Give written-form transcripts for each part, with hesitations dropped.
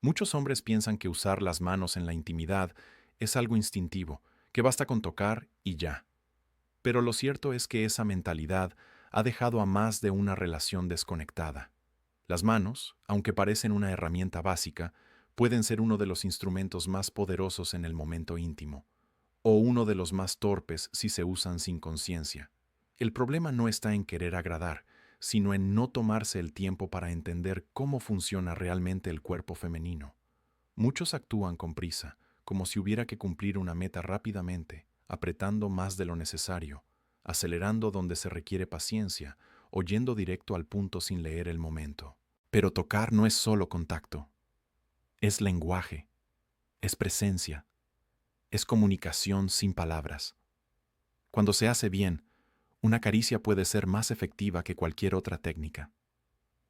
Muchos hombres piensan que usar las manos en la intimidad es algo instintivo, que basta con tocar y ya. Pero lo cierto es que esa mentalidad ha dejado a más de una relación desconectada. Las manos, aunque parecen una herramienta básica, pueden ser uno de los instrumentos más poderosos en el momento íntimo, o uno de los más torpes si se usan sin conciencia. El problema no está en querer agradar, sino en no tomarse el tiempo para entender cómo funciona realmente el cuerpo femenino. Muchos actúan con prisa, como si hubiera que cumplir una meta rápidamente, apretando más de lo necesario, acelerando donde se requiere paciencia o yendo directo al punto sin leer el momento. Pero tocar no es solo contacto, es lenguaje, es presencia, es comunicación sin palabras. Cuando se hace bien, una caricia puede ser más efectiva que cualquier otra técnica.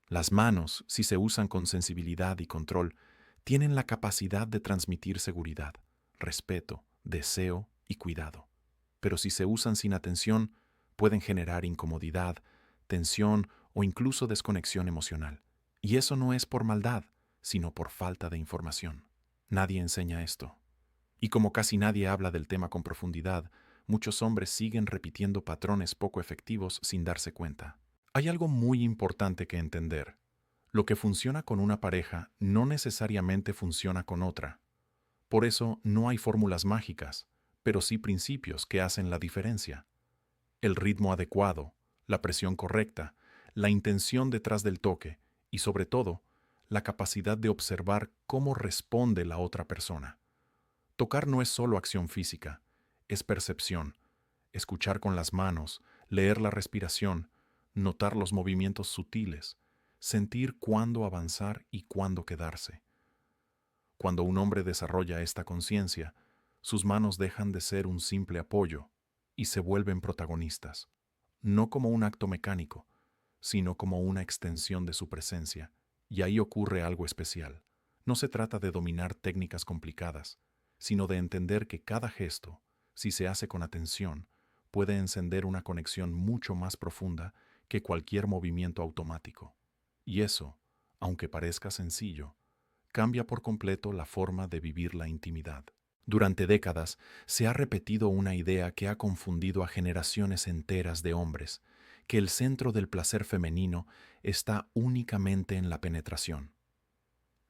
Las manos, si se usan con sensibilidad y control, tienen la capacidad de transmitir seguridad, respeto, deseo y cuidado. Pero si se usan sin atención, pueden generar incomodidad, tensión o incluso desconexión emocional. Y eso no es por maldad, sino por falta de información. Nadie enseña esto. Y como casi nadie habla del tema con profundidad, muchos hombres siguen repitiendo patrones poco efectivos sin darse cuenta. Hay algo muy importante que entender. Lo que funciona con una pareja no necesariamente funciona con otra. Por eso no hay fórmulas mágicas, pero sí principios que hacen la diferencia. El ritmo adecuado, la presión correcta, la intención detrás del toque y, sobre todo, la capacidad de observar cómo responde la otra persona. Tocar no es solo acción física, es percepción, escuchar con las manos, leer la respiración, notar los movimientos sutiles, sentir cuándo avanzar y cuándo quedarse. Cuando un hombre desarrolla esta conciencia, sus manos dejan de ser un simple apoyo y se vuelven protagonistas, no como un acto mecánico, sino como una extensión de su presencia. Y ahí ocurre algo especial. No se trata de dominar técnicas complicadas, sino de entender que cada gesto, si se hace con atención, puede encender una conexión mucho más profunda que cualquier movimiento automático. Y eso, aunque parezca sencillo, cambia por completo la forma de vivir la intimidad. Durante décadas se ha repetido una idea que ha confundido a generaciones enteras de hombres, que el centro del placer femenino está únicamente en la penetración.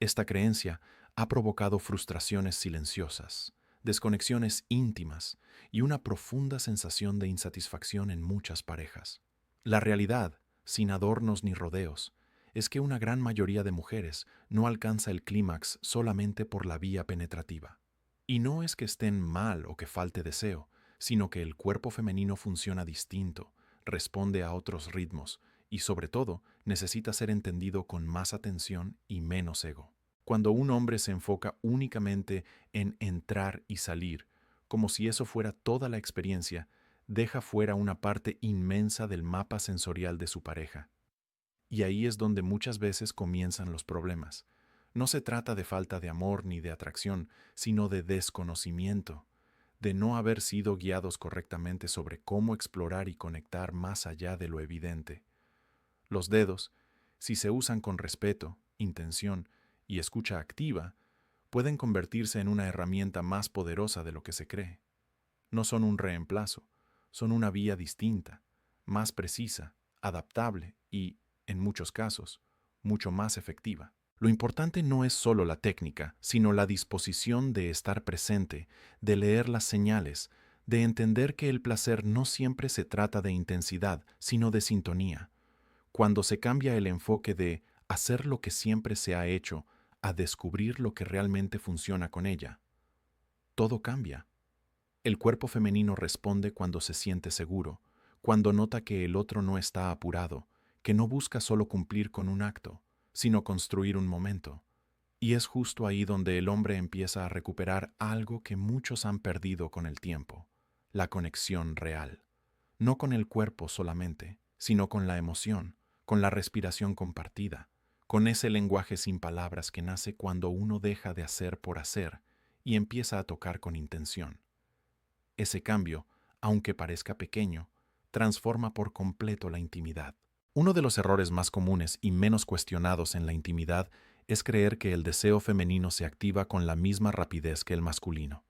Esta creencia ha provocado frustraciones silenciosas, desconexiones íntimas y una profunda sensación de insatisfacción en muchas parejas. La realidad, sin adornos ni rodeos, es que una gran mayoría de mujeres no alcanza el clímax solamente por la vía penetrativa. Y no es que estén mal o que falte deseo, sino que el cuerpo femenino funciona distinto, responde a otros ritmos y, sobre todo, necesita ser entendido con más atención y menos ego. Cuando un hombre se enfoca únicamente en entrar y salir, como si eso fuera toda la experiencia, deja fuera una parte inmensa del mapa sensorial de su pareja. Y ahí es donde muchas veces comienzan los problemas. No se trata de falta de amor ni de atracción, sino de desconocimiento, de no haber sido guiados correctamente sobre cómo explorar y conectar más allá de lo evidente. Los dedos, si se usan con respeto, intención y escucha activa, pueden convertirse en una herramienta más poderosa de lo que se cree. No son un reemplazo, son una vía distinta, más precisa, adaptable y, en muchos casos, mucho más efectiva. Lo importante no es solo la técnica, sino la disposición de estar presente, de leer las señales, de entender que el placer no siempre se trata de intensidad, sino de sintonía. Cuando se cambia el enfoque de hacer lo que siempre se ha hecho a descubrir lo que realmente funciona con ella, todo cambia. El cuerpo femenino responde cuando se siente seguro, cuando nota que el otro no está apurado, que no busca solo cumplir con un acto, sino construir un momento. Y es justo ahí donde el hombre empieza a recuperar algo que muchos han perdido con el tiempo, la conexión real. No con el cuerpo solamente, sino con la emoción, con la respiración compartida, con ese lenguaje sin palabras que nace cuando uno deja de hacer por hacer y empieza a tocar con intención. Ese cambio, aunque parezca pequeño, transforma por completo la intimidad. Uno de los errores más comunes y menos cuestionados en la intimidad es creer que el deseo femenino se activa con la misma rapidez que el masculino.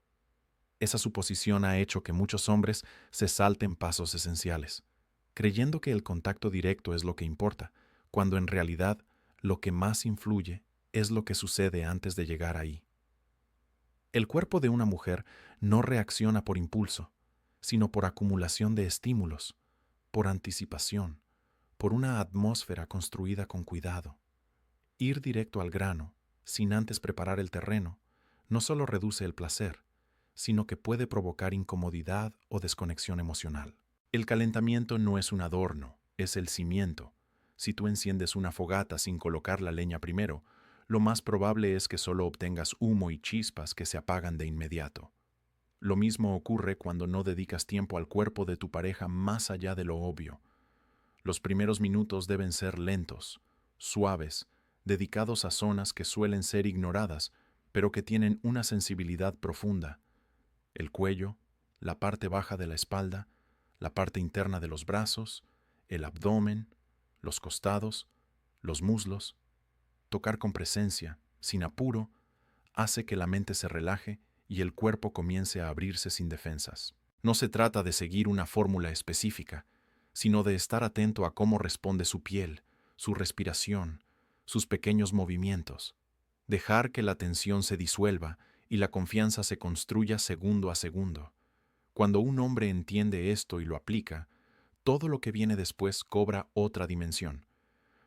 Esa suposición ha hecho que muchos hombres se salten pasos esenciales, creyendo que el contacto directo es lo que importa, cuando en realidad lo que más influye es lo que sucede antes de llegar ahí. El cuerpo de una mujer no reacciona por impulso, sino por acumulación de estímulos, por anticipación, por una atmósfera construida con cuidado. Ir directo al grano, sin antes preparar el terreno, no solo reduce el placer, sino que puede provocar incomodidad o desconexión emocional. El calentamiento no es un adorno, es el cimiento. Si tú enciendes una fogata sin colocar la leña primero, lo más probable es que solo obtengas humo y chispas que se apagan de inmediato. Lo mismo ocurre cuando no dedicas tiempo al cuerpo de tu pareja más allá de lo obvio. Los primeros minutos deben ser lentos, suaves, dedicados a zonas que suelen ser ignoradas, pero que tienen una sensibilidad profunda. El cuello, la parte baja de la espalda, la parte interna de los brazos, el abdomen, los costados, los muslos. Tocar con presencia, sin apuro, hace que la mente se relaje y el cuerpo comience a abrirse sin defensas. No se trata de seguir una fórmula específica, sino de estar atento a cómo responde su piel, su respiración, sus pequeños movimientos. Dejar que la tensión se disuelva y la confianza se construya segundo a segundo. Cuando un hombre entiende esto y lo aplica, todo lo que viene después cobra otra dimensión,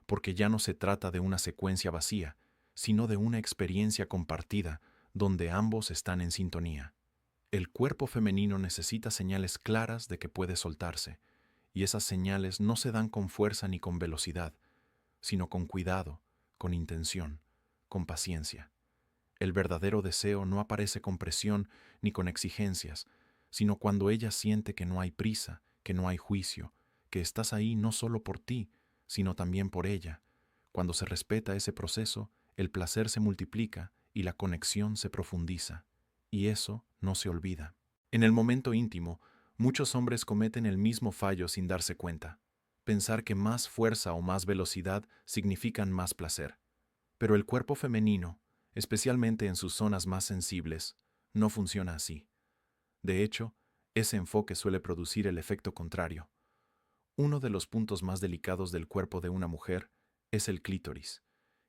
porque ya no se trata de una secuencia vacía, sino de una experiencia compartida donde ambos están en sintonía. El cuerpo femenino necesita señales claras de que puede soltarse, y esas señales no se dan con fuerza ni con velocidad, sino con cuidado, con intención, con paciencia. El verdadero deseo no aparece con presión ni con exigencias, sino cuando ella siente que no hay prisa, que no hay juicio, que estás ahí no solo por ti, sino también por ella. Cuando se respeta ese proceso, el placer se multiplica y la conexión se profundiza. Y eso no se olvida. En el momento íntimo, muchos hombres cometen el mismo fallo sin darse cuenta. Pensar que más fuerza o más velocidad significan más placer. Pero el cuerpo femenino, especialmente en sus zonas más sensibles, no funciona así. De hecho, ese enfoque suele producir el efecto contrario. Uno de los puntos más delicados del cuerpo de una mujer es el clítoris,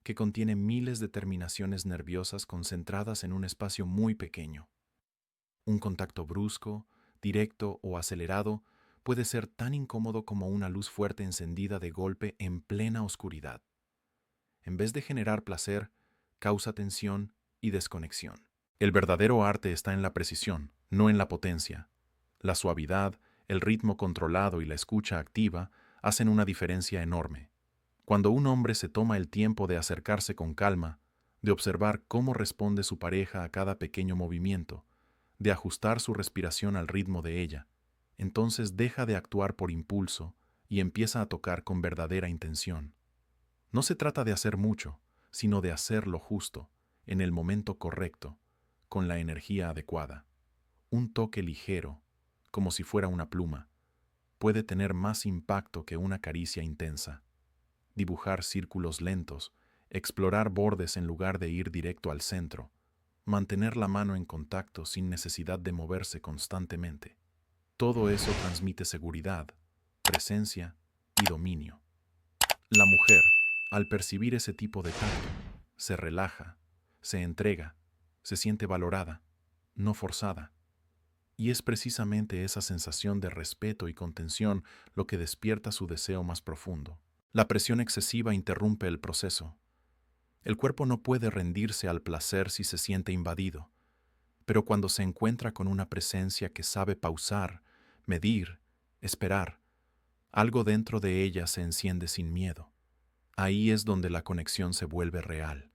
que contiene miles de terminaciones nerviosas concentradas en un espacio muy pequeño. Un contacto brusco, directo o acelerado puede ser tan incómodo como una luz fuerte encendida de golpe en plena oscuridad. En vez de generar placer, causa tensión y desconexión. El verdadero arte está en la precisión, no en la potencia. La suavidad, el ritmo controlado y la escucha activa hacen una diferencia enorme. Cuando un hombre se toma el tiempo de acercarse con calma, de observar cómo responde su pareja a cada pequeño movimiento, de ajustar su respiración al ritmo de ella, entonces deja de actuar por impulso y empieza a tocar con verdadera intención. No se trata de hacer mucho, sino de hacer lo justo, en el momento correcto, con la energía adecuada. Un toque ligero, como si fuera una pluma, puede tener más impacto que una caricia intensa. Dibujar círculos lentos, explorar bordes en lugar de ir directo al centro, mantener la mano en contacto sin necesidad de moverse constantemente. Todo eso transmite seguridad, presencia y dominio. La mujer, al percibir ese tipo de tacto, se relaja, se entrega, se siente valorada, no forzada. Y es precisamente esa sensación de respeto y contención lo que despierta su deseo más profundo. La presión excesiva interrumpe el proceso. El cuerpo no puede rendirse al placer si se siente invadido, pero cuando se encuentra con una presencia que sabe pausar, medir, esperar, algo dentro de ella se enciende sin miedo. Ahí es donde la conexión se vuelve real,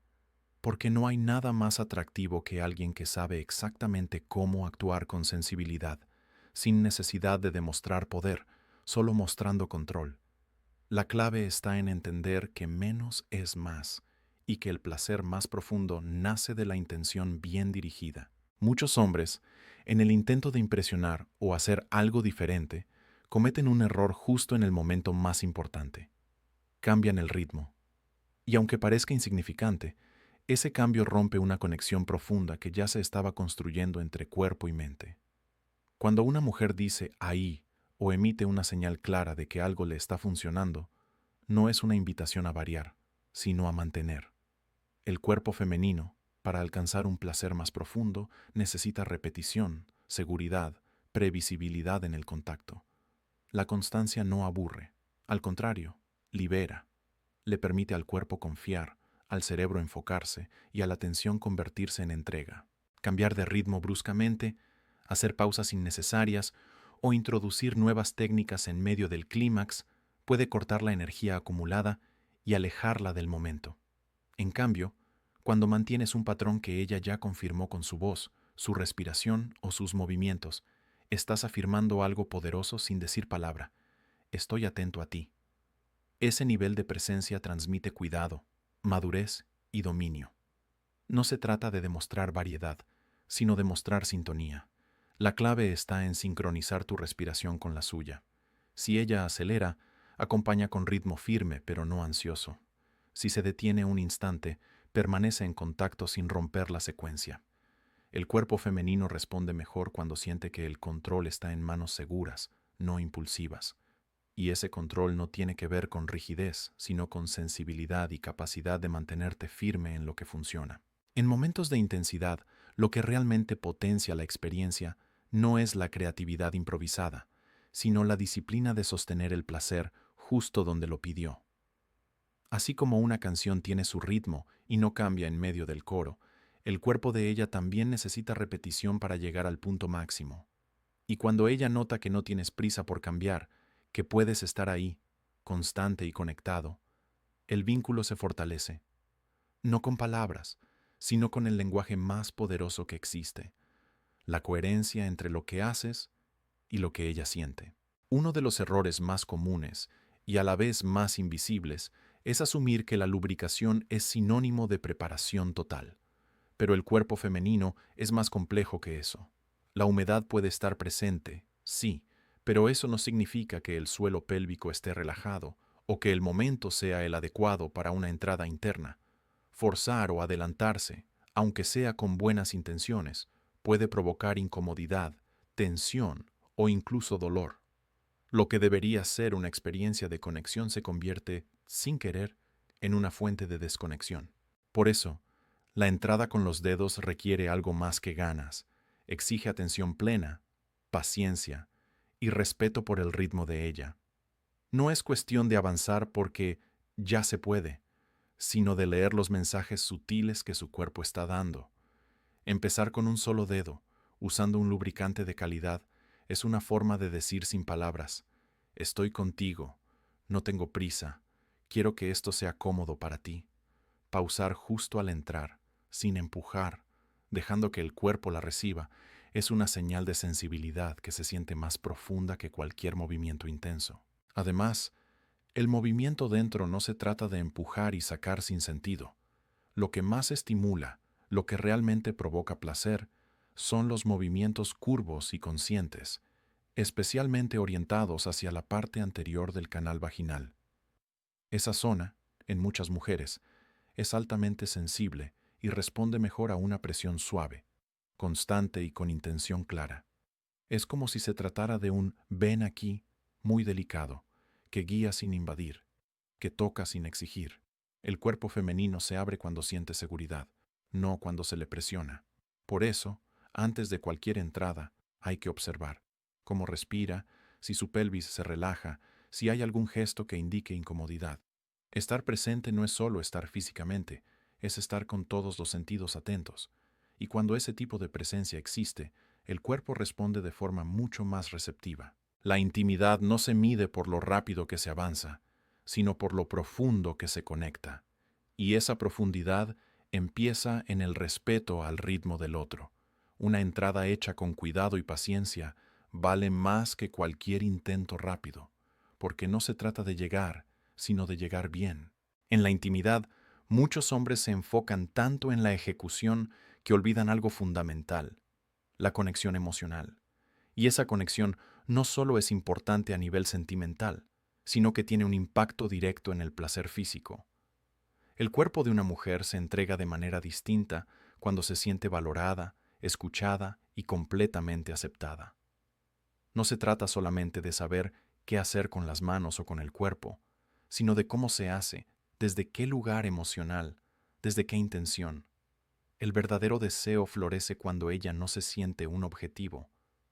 porque no hay nada más atractivo que alguien que sabe exactamente cómo actuar con sensibilidad, sin necesidad de demostrar poder, solo mostrando control. La clave está en entender que menos es más y que el placer más profundo nace de la intención bien dirigida. Muchos hombres, en el intento de impresionar o hacer algo diferente, cometen un error justo en el momento más importante. Cambian el ritmo. Y aunque parezca insignificante, Ese cambio rompe una conexión profunda que ya se estaba construyendo entre cuerpo y mente. Cuando una mujer dice ahí o emite una señal clara de que algo le está funcionando, no es una invitación a variar, sino a mantener. El cuerpo femenino, para alcanzar un placer más profundo, necesita repetición, seguridad, previsibilidad en el contacto. La constancia no aburre, al contrario, libera. Le permite al cuerpo confiar, al cerebro enfocarse y a la atención convertirse en entrega. Cambiar de ritmo bruscamente, hacer pausas innecesarias o introducir nuevas técnicas en medio del clímax puede cortar la energía acumulada y alejarla del momento. En cambio, cuando mantienes un patrón que ella ya confirmó con su voz, su respiración o sus movimientos, estás afirmando algo poderoso sin decir palabra. Estoy atento a ti. Ese nivel de presencia transmite cuidado, madurez y dominio. No se trata de demostrar variedad, sino de mostrar sintonía. La clave está en sincronizar tu respiración con la suya. Si ella acelera, acompaña con ritmo firme pero no ansioso. Si se detiene un instante, permanece en contacto sin romper la secuencia. El cuerpo femenino responde mejor cuando siente que el control está en manos seguras, no impulsivas. Y ese control no tiene que ver con rigidez, sino con sensibilidad y capacidad de mantenerte firme en lo que funciona. En momentos de intensidad, lo que realmente potencia la experiencia no es la creatividad improvisada, sino la disciplina de sostener el placer justo donde lo pidió. Así como una canción tiene su ritmo y no cambia en medio del coro, el cuerpo de ella también necesita repetición para llegar al punto máximo. Y cuando ella nota que no tienes prisa por cambiar, que puedes estar ahí, constante y conectado, el vínculo se fortalece, no con palabras, sino con el lenguaje más poderoso que existe, la coherencia entre lo que haces y lo que ella siente. Uno de los errores más comunes y a la vez más invisibles es asumir que la lubricación es sinónimo de preparación total. Pero el cuerpo femenino es más complejo que eso. La humedad puede estar presente, sí, pero eso no significa que el suelo pélvico esté relajado o que el momento sea el adecuado para una entrada interna. Forzar o adelantarse, aunque sea con buenas intenciones, puede provocar incomodidad, tensión o incluso dolor. Lo que debería ser una experiencia de conexión se convierte, sin querer, en una fuente de desconexión. Por eso, la entrada con los dedos requiere algo más que ganas, exige atención plena, paciencia y respeto por el ritmo de ella. No es cuestión de avanzar porque ya se puede, sino de leer los mensajes sutiles que su cuerpo está dando. Empezar con un solo dedo, usando un lubricante de calidad, es una forma de decir sin palabras: estoy contigo, no tengo prisa, quiero que esto sea cómodo para ti. Pausar justo al entrar, sin empujar, dejando que el cuerpo la reciba, es una señal de sensibilidad que se siente más profunda que cualquier movimiento intenso. Además, el movimiento dentro no se trata de empujar y sacar sin sentido. Lo que más estimula, lo que realmente provoca placer, son los movimientos curvos y conscientes, especialmente orientados hacia la parte anterior del canal vaginal. Esa zona, en muchas mujeres, es altamente sensible y responde mejor a una presión suave, constante y con intención clara. Es como si se tratara de un ven aquí muy delicado, que guía sin invadir, que toca sin exigir. El cuerpo femenino se abre cuando siente seguridad, no cuando se le presiona. Por eso, antes de cualquier entrada, hay que observar cómo respira, si su pelvis se relaja, si hay algún gesto que indique incomodidad. Estar presente no es solo estar físicamente, es estar con todos los sentidos atentos. Y cuando ese tipo de presencia existe, el cuerpo responde de forma mucho más receptiva. La intimidad no se mide por lo rápido que se avanza, sino por lo profundo que se conecta. Y esa profundidad empieza en el respeto al ritmo del otro. Una entrada hecha con cuidado y paciencia vale más que cualquier intento rápido, porque no se trata de llegar, sino de llegar bien. En la intimidad, muchos hombres se enfocan tanto en la ejecución que olvidan algo fundamental: la conexión emocional. Y esa conexión no solo es importante a nivel sentimental, sino que tiene un impacto directo en el placer físico. El cuerpo de una mujer se entrega de manera distinta cuando se siente valorada, escuchada y completamente aceptada. No se trata solamente de saber qué hacer con las manos o con el cuerpo, sino de cómo se hace, desde qué lugar emocional, desde qué intención. El verdadero deseo florece cuando ella no se siente un objetivo,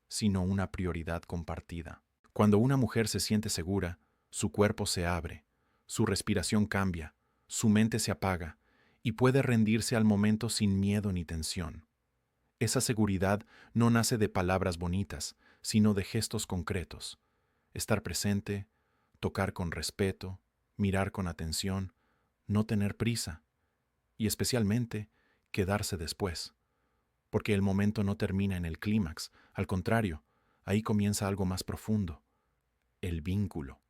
sino una prioridad compartida. Cuando una mujer se siente segura, su cuerpo se abre, su respiración cambia, su mente se apaga y puede rendirse al momento sin miedo ni tensión. Esa seguridad no nace de palabras bonitas, sino de gestos concretos. Estar presente, tocar con respeto, mirar con atención, no tener prisa y especialmente quedarse después, porque el momento no termina en el clímax, al contrario, ahí comienza algo más profundo, el vínculo.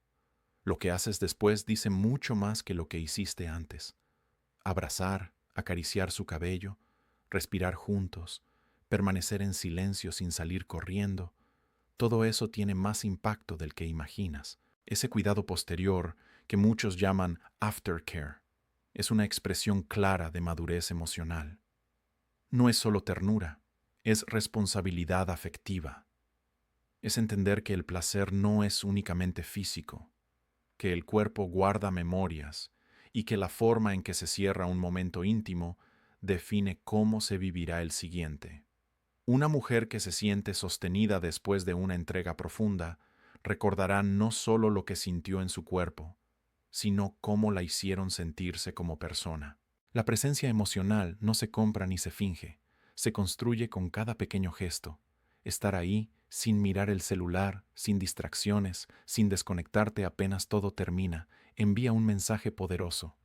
Lo que haces después dice mucho más que lo que hiciste antes. Abrazar, acariciar su cabello, respirar juntos, permanecer en silencio sin salir corriendo, todo eso tiene más impacto del que imaginas. Ese cuidado posterior, que muchos llaman aftercare, es una expresión clara de madurez emocional. No es solo ternura, es responsabilidad afectiva. Es entender que el placer no es únicamente físico, que el cuerpo guarda memorias y que la forma en que se cierra un momento íntimo define cómo se vivirá el siguiente. Una mujer que se siente sostenida después de una entrega profunda recordará no solo lo que sintió en su cuerpo, sino cómo la hicieron sentirse como persona. La presencia emocional no se compra ni se finge, se construye con cada pequeño gesto. Estar ahí, sin mirar el celular, sin distracciones, sin desconectarte apenas todo termina, envía un mensaje poderoso.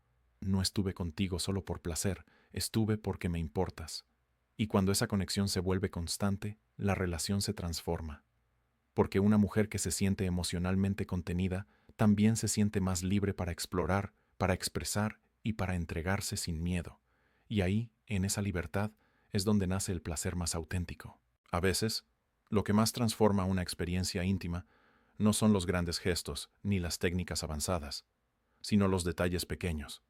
No estuve contigo solo por placer, estuve porque me importas. Y cuando esa conexión se vuelve constante, la relación se transforma. Porque una mujer que se siente emocionalmente contenida también se siente más libre para explorar, para expresar y para entregarse sin miedo. Y ahí, en esa libertad, es donde nace el placer más auténtico. A veces, lo que más transforma una experiencia íntima no son los grandes gestos ni las técnicas avanzadas, sino los detalles pequeños,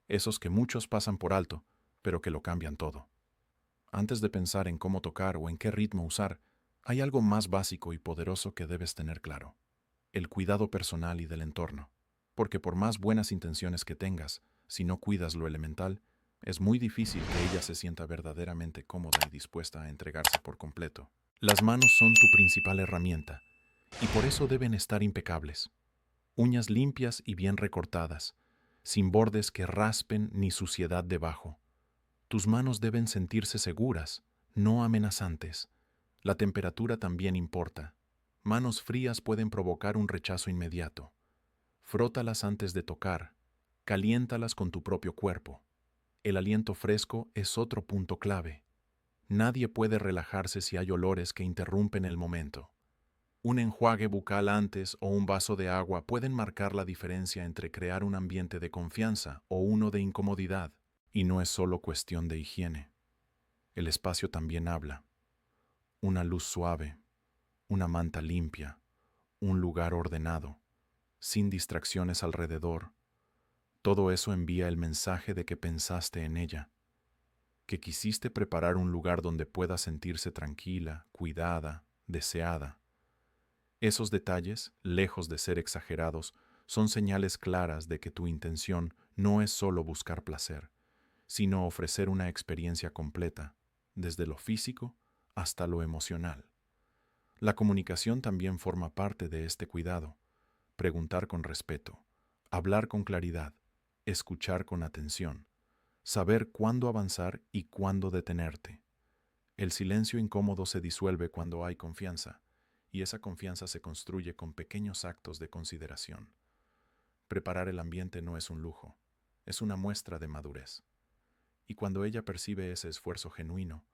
esos que muchos pasan por alto, pero que lo cambian todo. Antes de pensar en cómo tocar o en qué ritmo usar, hay algo más básico y poderoso que debes tener claro: el cuidado personal y del entorno. Porque por más buenas intenciones que tengas, si no cuidas lo elemental, es muy difícil que ella se sienta verdaderamente cómoda y dispuesta a entregarse por completo. Las manos son tu principal herramienta, y por eso deben estar impecables. Uñas limpias y bien recortadas, sin bordes que raspen ni suciedad debajo. Tus manos deben sentirse seguras, no amenazantes. La temperatura también importa. Manos frías pueden provocar un rechazo inmediato. Frótalas antes de tocar. Caliéntalas con tu propio cuerpo. El aliento fresco es otro punto clave. Nadie puede relajarse si hay olores que interrumpen el momento. Un enjuague bucal antes o un vaso de agua pueden marcar la diferencia entre crear un ambiente de confianza o uno de incomodidad. Y no es solo cuestión de higiene. El espacio también habla. Una luz suave, una manta limpia, un lugar ordenado, sin distracciones alrededor. Todo eso envía el mensaje de que pensaste en ella, que quisiste preparar un lugar donde pueda sentirse tranquila, cuidada, deseada. Esos detalles, lejos de ser exagerados, son señales claras de que tu intención no es solo buscar placer, sino ofrecer una experiencia completa, desde lo físico hasta lo emocional. La comunicación también forma parte de este cuidado. Preguntar con respeto, hablar con claridad, escuchar con atención, saber cuándo avanzar y cuándo detenerte. El silencio incómodo se disuelve cuando hay confianza, y esa confianza se construye con pequeños actos de consideración. Preparar el ambiente no es un lujo, es una muestra de madurez. Y cuando ella percibe ese esfuerzo genuino,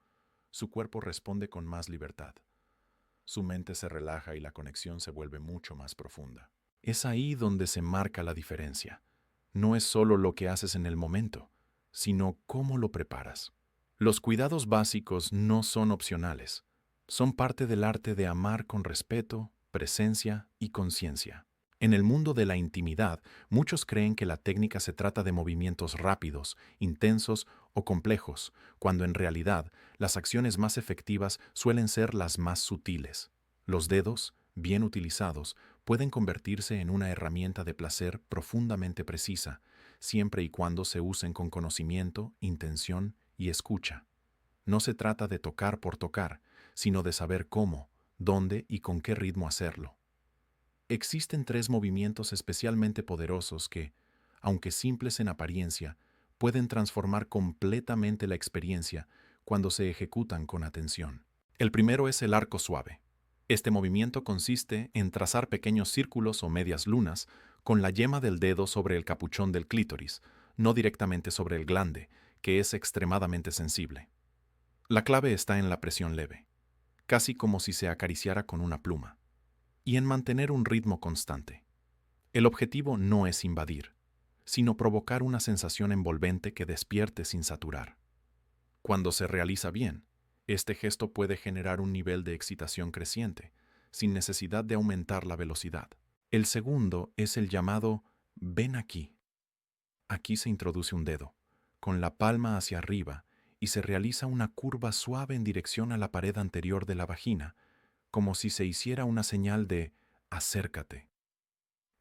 su cuerpo responde con más libertad. Su mente se relaja y la conexión se vuelve mucho más profunda. Es ahí donde se marca la diferencia. No es solo lo que haces en el momento, sino cómo lo preparas. Los cuidados básicos no son opcionales. Son parte del arte de amar con respeto, presencia y conciencia. En el mundo de la intimidad, muchos creen que la técnica se trata de movimientos rápidos, intensos o complejos, cuando en realidad las acciones más efectivas suelen ser las más sutiles. Los dedos, bien utilizados, pueden convertirse en una herramienta de placer profundamente precisa, siempre y cuando se usen con conocimiento, intención y escucha. No se trata de tocar por tocar, sino de saber cómo, dónde y con qué ritmo hacerlo. Existen tres movimientos especialmente poderosos que, aunque simples en apariencia, pueden transformar completamente la experiencia cuando se ejecutan con atención. El primero es el arco suave. Este movimiento consiste en trazar pequeños círculos o medias lunas con la yema del dedo sobre el capuchón del clítoris, no directamente sobre el glande, que es extremadamente sensible. La clave está en la presión leve, casi como si se acariciara con una pluma, y en mantener un ritmo constante. El objetivo no es invadir, sino provocar una sensación envolvente que despierte sin saturar. Cuando se realiza bien, este gesto puede generar un nivel de excitación creciente, sin necesidad de aumentar la velocidad. El segundo es el llamado ven aquí. Aquí se introduce un dedo, con la palma hacia arriba, y se realiza una curva suave en dirección a la pared anterior de la vagina, como si se hiciera una señal de acércate.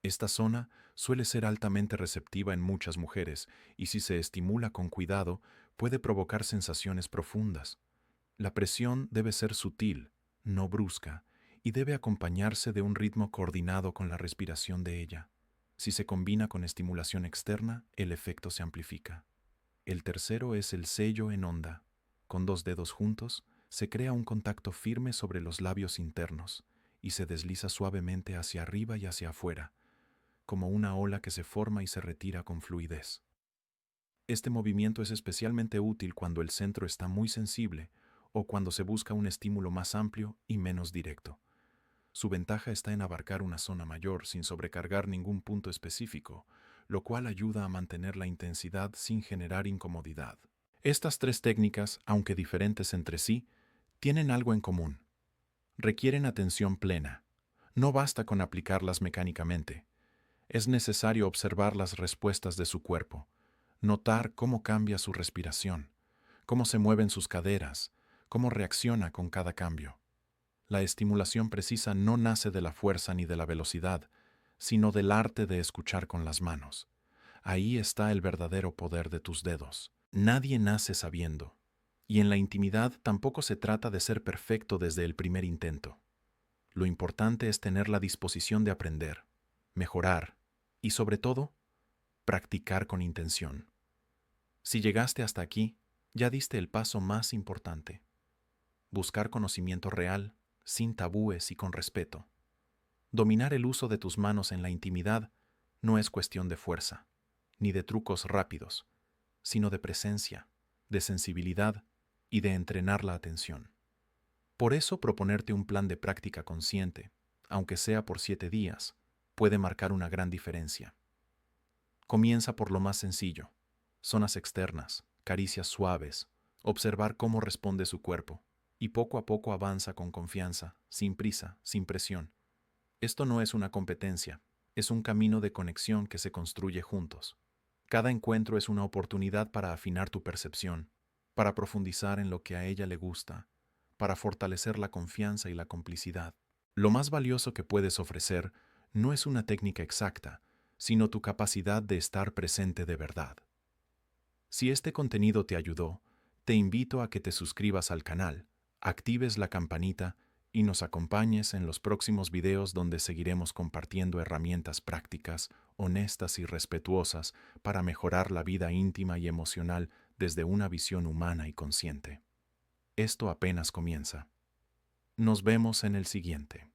Esta zona suele ser altamente receptiva en muchas mujeres y si se estimula con cuidado puede provocar sensaciones profundas. La presión debe ser sutil, no brusca, y debe acompañarse de un ritmo coordinado con la respiración de ella. Si se combina con estimulación externa, el efecto se amplifica. El tercero es el sello en onda. Con dos dedos juntos, se crea un contacto firme sobre los labios internos y se desliza suavemente hacia arriba y hacia afuera, como una ola que se forma y se retira con fluidez. Este movimiento es especialmente útil cuando el centro está muy sensible o cuando se busca un estímulo más amplio y menos directo. Su ventaja está en abarcar una zona mayor sin sobrecargar ningún punto específico, lo cual ayuda a mantener la intensidad sin generar incomodidad. Estas tres técnicas, aunque diferentes entre sí, tienen algo en común. Requieren atención plena. No basta con aplicarlas mecánicamente. Es necesario observar las respuestas de su cuerpo, notar cómo cambia su respiración, cómo se mueven sus caderas, cómo reacciona con cada cambio. La estimulación precisa no nace de la fuerza ni de la velocidad, sino del arte de escuchar con las manos. Ahí está el verdadero poder de tus dedos. Nadie nace sabiendo, y en la intimidad tampoco se trata de ser perfecto desde el primer intento. Lo importante es tener la disposición de aprender, mejorar y, sobre todo, practicar con intención. Si llegaste hasta aquí, ya diste el paso más importante. Buscar conocimiento real, sin tabúes y con respeto. Dominar el uso de tus manos en la intimidad no es cuestión de fuerza, ni de trucos rápidos, sino de presencia, de sensibilidad y de entrenar la atención. Por eso proponerte un plan de práctica consciente, aunque sea por 7 días, puede marcar una gran diferencia. Comienza por lo más sencillo, zonas externas, caricias suaves, observar cómo responde su cuerpo, y poco a poco avanza con confianza, sin prisa, sin presión. Esto no es una competencia, es un camino de conexión que se construye juntos. Cada encuentro es una oportunidad para afinar tu percepción, para profundizar en lo que a ella le gusta, para fortalecer la confianza y la complicidad. Lo más valioso que puedes ofrecer no es una técnica exacta, sino tu capacidad de estar presente de verdad. Si este contenido te ayudó, te invito a que te suscribas al canal, actives la campanita y nos acompañes en los próximos videos donde seguiremos compartiendo herramientas prácticas, honestas y respetuosas para mejorar la vida íntima y emocional desde una visión humana y consciente. Esto apenas comienza. Nos vemos en el siguiente.